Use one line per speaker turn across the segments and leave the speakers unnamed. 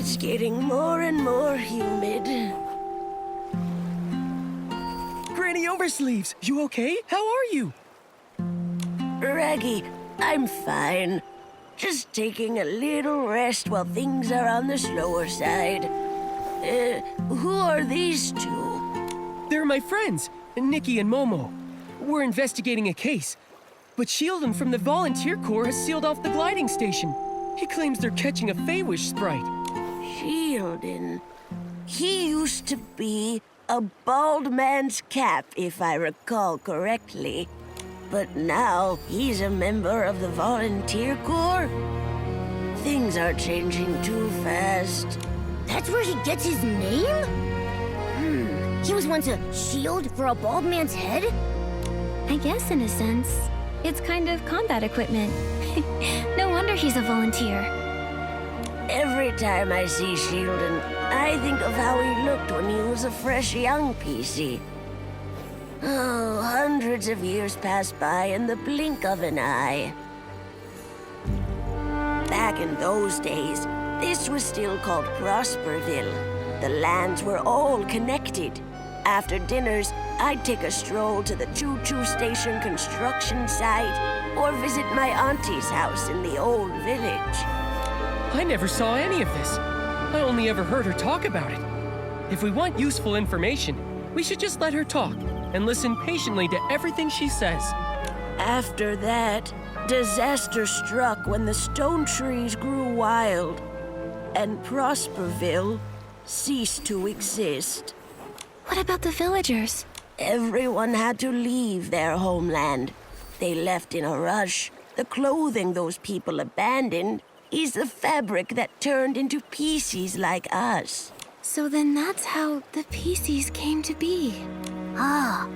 It's getting more and more humid.
Granny Oversleeves, you okay? How are you?
Raggy, I'm fine. Just taking a little rest while things are on the slower side. Who are these two?
They're my friends, Nikki and Momo. We're investigating a case. But Sheldon from the Volunteer Corps has sealed off the gliding station. He claims they're catching a Feywish sprite.
Sheldon. He used to be a bald man's cap, if I recall correctly. But now he's a member of the Volunteer Corps? Things are changing too fast.
That's where he gets his name? He was once a shield for a bald man's head?
I guess in a sense, it's kind of combat equipment. No wonder he's a volunteer.
Every time I see Sheldon, I think of how he looked when he was a fresh young PC. Oh, hundreds of years pass by in the blink of an eye. Back in those days, this was still called Prosperville. The lands were all connected. After dinners, I'd take a stroll to the choo-choo station construction site or visit my auntie's house in the old village.
I never saw any of this. I only ever heard her talk about it. If we want useful information, we should just let her talk and listen patiently to everything she says.
After that, disaster struck when the stone trees grew wild, and Prosperville ceased to exist.
What about the villagers?
Everyone had to leave their homeland. They left in a rush. The clothing those people abandoned is the fabric that turned into PCs like us.
So then that's how the PCs came to be.
Ah,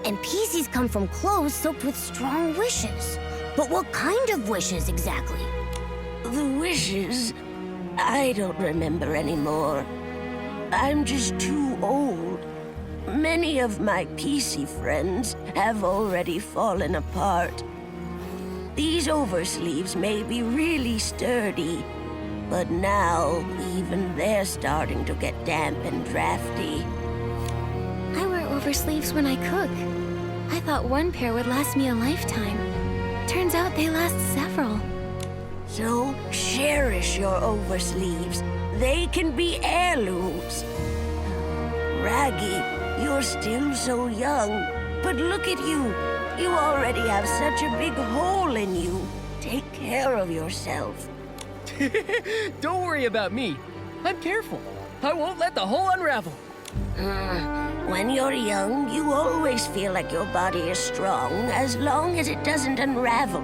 and PCs come from clothes soaked with strong wishes. But what kind of wishes exactly?
The wishes? I don't remember anymore. I'm just too old. Many of my PC friends have already fallen apart. These oversleeves may be really sturdy, but now even they're starting to get damp and drafty.
I wear oversleeves when I cook. I thought one pair would last me a lifetime. Turns out they last several.
So cherish your oversleeves. They can be heirlooms. Raggy, you're still so young, but look at you. You already have such a big hole in you. Take care of yourself.
Don't worry about me. I'm careful. I won't let the hole unravel.
When you're young, you always feel like your body is strong as long as it doesn't unravel.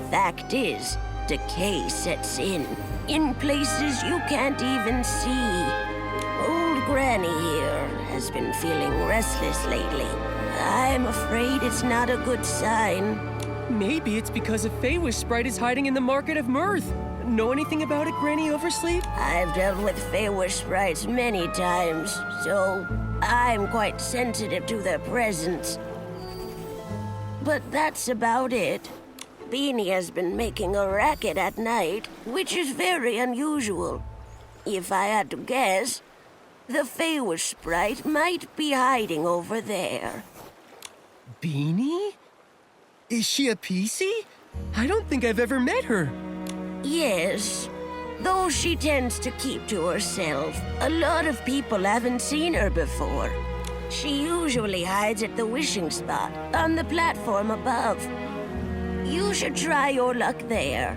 Fact is, decay sets in places you can't even see. Old Granny here has been feeling restless lately. I'm afraid it's not a good sign.
Maybe it's because a Feywish sprite is hiding in the Market of Mirth. Know anything about it, Granny Oversleeve?
I've dealt with Feywish sprites many times, so I'm quite sensitive to their presence. But that's about it. Beanie has been making a racket at night, which is very unusual. If I had to guess, the Feywish sprite might be hiding over there.
Beanie? Is she a PC? I don't think I've ever met her.
Yes, though she tends to keep to herself. A lot of people haven't seen her before. She usually hides at the wishing spot on the platform above. You should try your luck there.